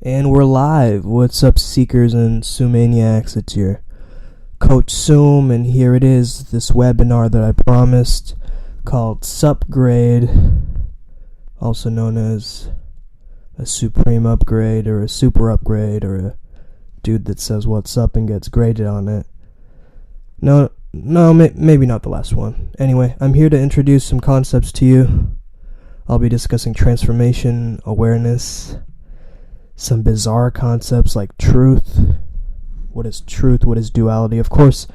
And we're live. What's up, seekers and Sumaniacs? It's your Coach Sum, and here it is, this webinar that I promised called Supgrade, also known as a supreme upgrade or a super upgrade, or a dude that says what's up and gets graded on it. No, maybe not the last one. Anyway, I'm here to introduce some concepts to you. I'll be discussing transformation, awareness, some bizarre concepts like truth. What is truth? What is duality? Of course,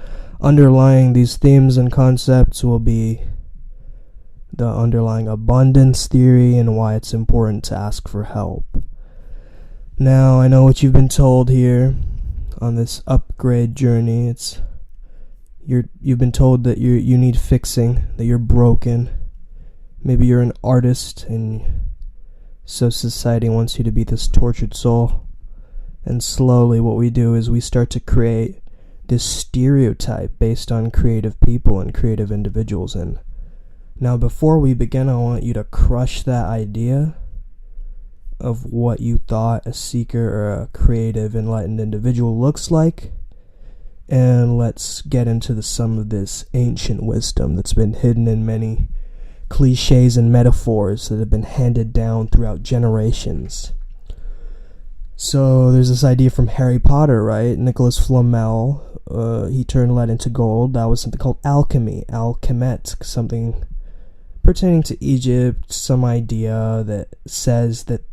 underlying these themes and concepts will be the underlying abundance theory and why it's important to ask for help. Now, I know what you've been told here on this upgrade journey. You've been told that you need fixing, that you're broken. Maybe you're an artist and so society wants you to be this tortured soul. And slowly what we do is we start to create this stereotype based on creative people and creative individuals. And now before we begin, I want you to crush that idea of what you thought a seeker or a creative, enlightened individual looks like. And let's get into some of this ancient wisdom that's been hidden in many cliches and metaphors that have been handed down throughout generations. So there's this idea from Harry Potter, right? Nicholas Flamel, he turned lead into gold. That was something called alchemy, alchemet, something pertaining to Egypt, some idea that says that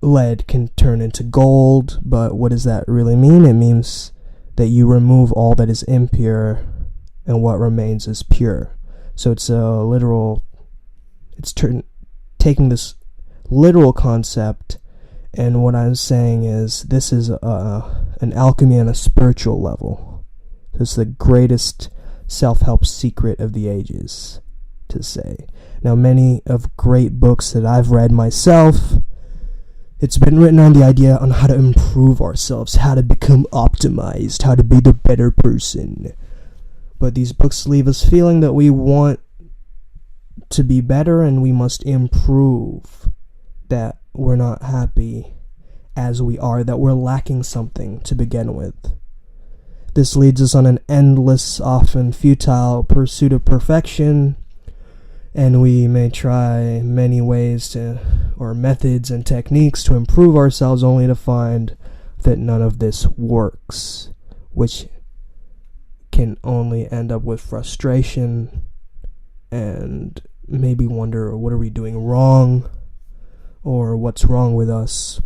lead can turn into gold. But what does that really mean? It means that you remove all that is impure and what remains is pure. So it's taking this literal concept, and what I'm saying is this is an alchemy on a spiritual level. It's the greatest self-help secret of the ages, to say. Now, many of great books that I've read myself, it's been written on the idea on how to improve ourselves, how to become optimized, how to be the better person. But these books leave us feeling that we want to be better and we must improve, that we're not happy as we are, that we're lacking something to begin with. This leads us on an endless, often futile pursuit of perfection, and we may try many ways or methods and techniques to improve ourselves, only to find that none of this works, which can only end up with frustration and maybe wonder, what are we doing wrong, or what's wrong with us.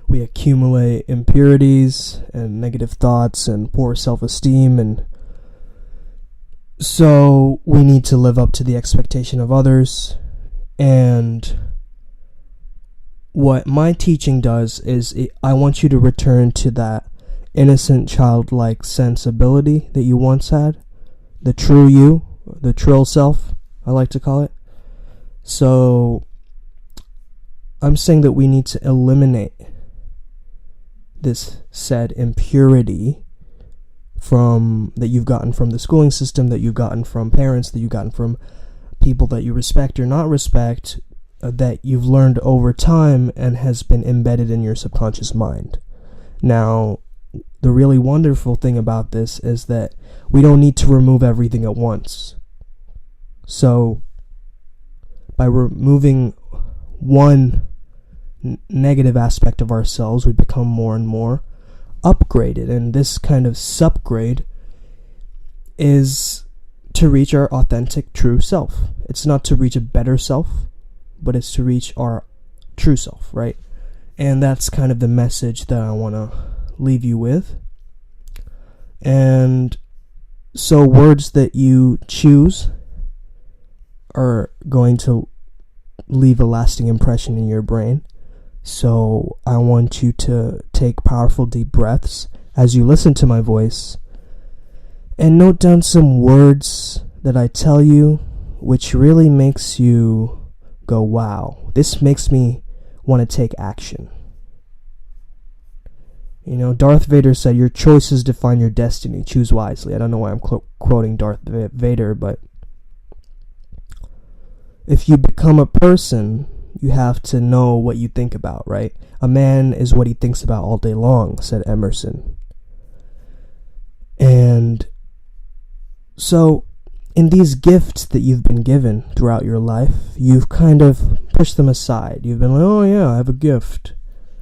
We accumulate impurities and negative thoughts and poor self-esteem, and so we need to live up to the expectation of others. And what my teaching does is I want you to return to that innocent, childlike sensibility that you once had, the true you, the trill self, I like to call it. So I'm saying that we need to eliminate this said impurity that you've gotten from the schooling system, that you've gotten from parents, that you've gotten from people that you respect or not respect, that you've learned over time and has been embedded in your subconscious mind. Now, the really wonderful thing about this is that we don't need to remove everything at once. So, by removing one negative aspect of ourselves, we become more and more upgraded. And this kind of subgrade is to reach our authentic, true self. It's not to reach a better self, but it's to reach our true self, right? And that's kind of the message that I want to leave you with. And so words that you choose are going to leave a lasting impression in your brain. So I want you to take powerful deep breaths as you listen to my voice and note down some words that I tell you, which really makes you go, wow, this makes me want to take action. You know, Darth Vader said, your choices define your destiny. Choose wisely. I don't know why I'm quoting Darth Vader, but if you become a person, you have to know what you think about, right? A man is what he thinks about all day long, said Emerson. And so, in these gifts that you've been given throughout your life, you've kind of pushed them aside. You've been like, oh yeah, I have a gift.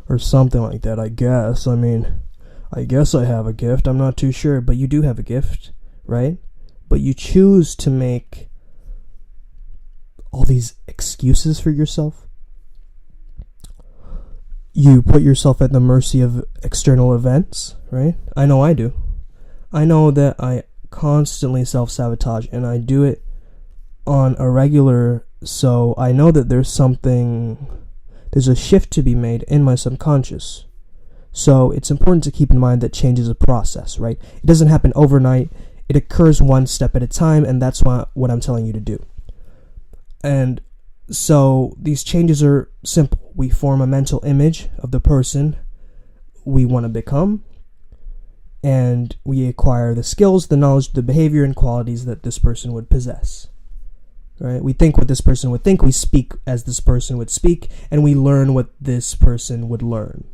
Or something like that, I guess. I guess I have a gift. I'm not too sure. But you do have a gift, right? But you choose to make all these excuses for yourself. You put yourself at the mercy of external events, right? I know I do. I know that I constantly self-sabotage, and I do it on a regular, so I know that there's a shift to be made in my subconscious. So it's important to keep in mind that change is a process, right? It doesn't happen overnight. It occurs one step at a time, and that's what I'm telling you to do. And so these changes are simple. We form a mental image of the person we want to become, and we acquire the skills, the knowledge, the behavior, and qualities that this person would possess. Right? We think what this person would think, we speak as this person would speak, and we learn what this person would learn.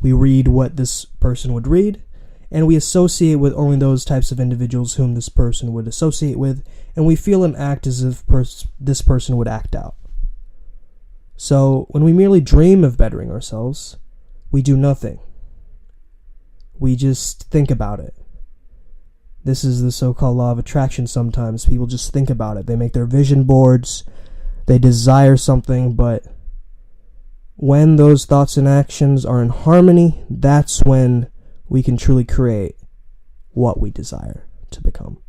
We read what this person would read, and we associate with only those types of individuals whom this person would associate with, and we feel and act as if this person would act out. So, when we merely dream of bettering ourselves, we do nothing. We just think about it. This is the so-called law of attraction sometimes. People just think about it. They make their vision boards. They desire something, but when those thoughts and actions are in harmony, that's when we can truly create what we desire to become.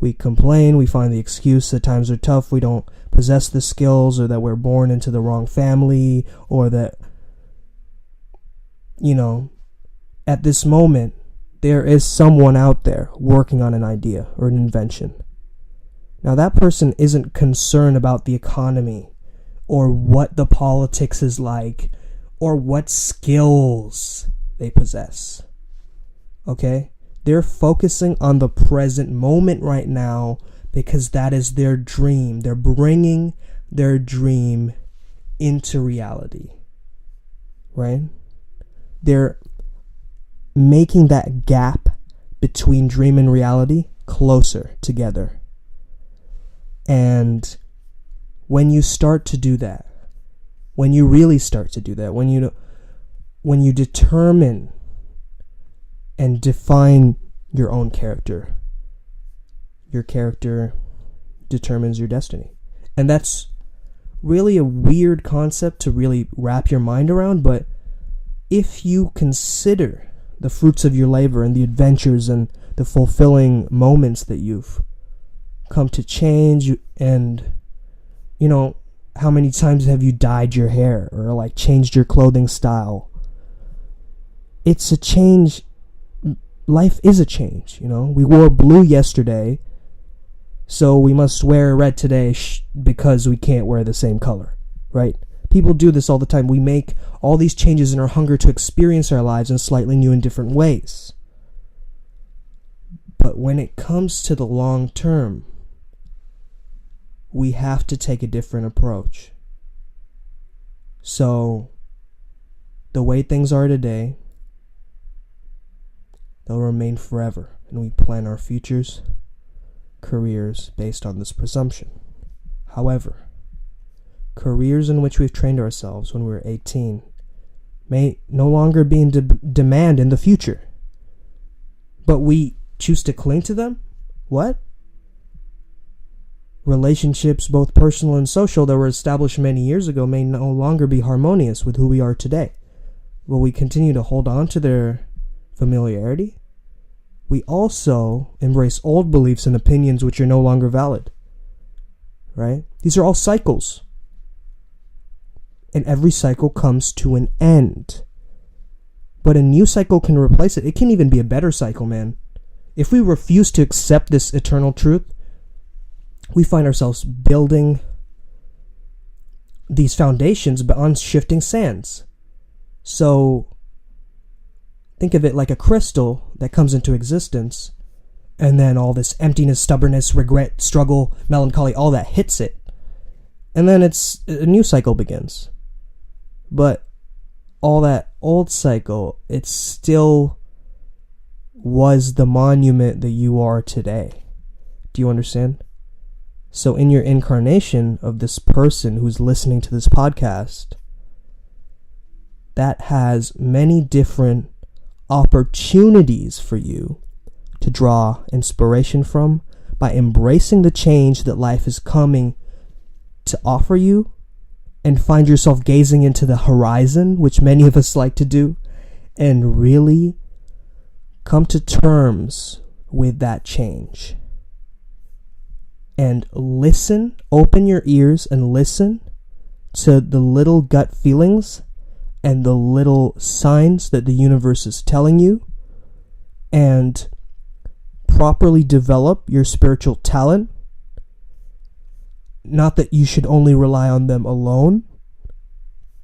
We complain, we find the excuse that times are tough, we don't possess the skills, or that we're born into the wrong family, or that, at this moment, there is someone out there working on an idea or an invention. Now, that person isn't concerned about the economy or what the politics is like or what skills they possess. Okay? They're focusing on the present moment right now because that is their dream. They're bringing their dream into reality. Right? They're making that gap between dream and reality closer together. And when you start to do that, when you really start to do that, when you determine and define your own character, your character determines your destiny. And that's really a weird concept to really wrap your mind around, but if you consider the fruits of your labor and the adventures and the fulfilling moments that you've come to change, and how many times have you dyed your hair or changed your clothing style? It's a change. Life is a change. We wore blue yesterday, so we must wear red today because we can't wear the same color, right? People do this all the time. We make all these changes in our hunger to experience our lives in slightly new and different ways. But when it comes to the long term, we have to take a different approach. So, the way things are today, they'll remain forever, and we plan our futures, careers based on this presumption. However, careers in which we've trained ourselves when we were 18 may no longer be in demand in the future. But we choose to cling to them? What? Relationships, both personal and social, that were established many years ago may no longer be harmonious with who we are today. Will we continue to hold on to their familiarity? We also embrace old beliefs and opinions which are no longer valid. Right? These are all cycles. And every cycle comes to an end. But a new cycle can replace it. It can even be a better cycle, man. If we refuse to accept this eternal truth, we find ourselves building these foundations on shifting sands. So, think of it like a crystal that comes into existence, and then all this emptiness, stubbornness, regret, struggle, melancholy, all that hits it. And then a new cycle begins. But all that old cycle, it still was the monument that you are today. Do you understand? So in your incarnation of this person who's listening to this podcast, that has many different opportunities for you to draw inspiration from by embracing the change that life is coming to offer you, and find yourself gazing into the horizon, which many of us like to do, and really come to terms with that change. And listen, open your ears and listen to the little gut feelings and the little signs that the universe is telling you, and properly develop your spiritual talent. Not that you should only rely on them alone,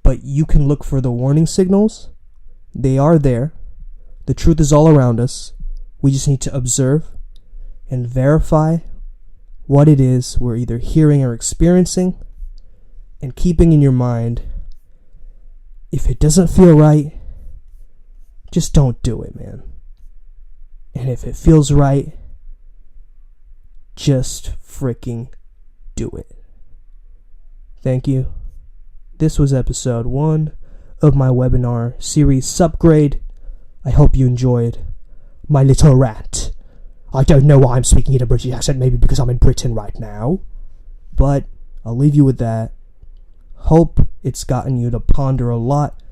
but you can look for the warning signals. They are there. The truth is all around us. We just need to observe and verify what it is we're either hearing or experiencing, and keeping in your mind, if it doesn't feel right, just don't do it, man. And if it feels right, just freaking do it. Thank you. This was episode 1 of my webinar series Supgrade. I hope you enjoyed my little rant. I don't know why I'm speaking in a British accent, maybe because I'm in Britain right now. But I'll leave you with that. Hope it's gotten you to ponder a lot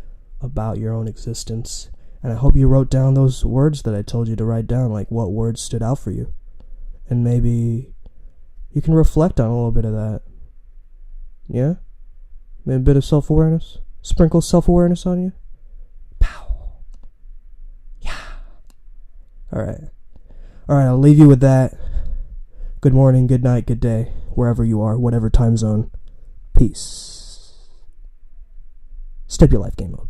about your own existence. And I hope you wrote down those words that I told you to write down, like what words stood out for you. And maybe you can reflect on a little bit of that. Yeah? Maybe a bit of self-awareness? Sprinkle self-awareness on you? Pow. Yeah. Alright, I'll leave you with that. Good morning, good night, good day, wherever you are, whatever time zone. Peace. Step your life game up.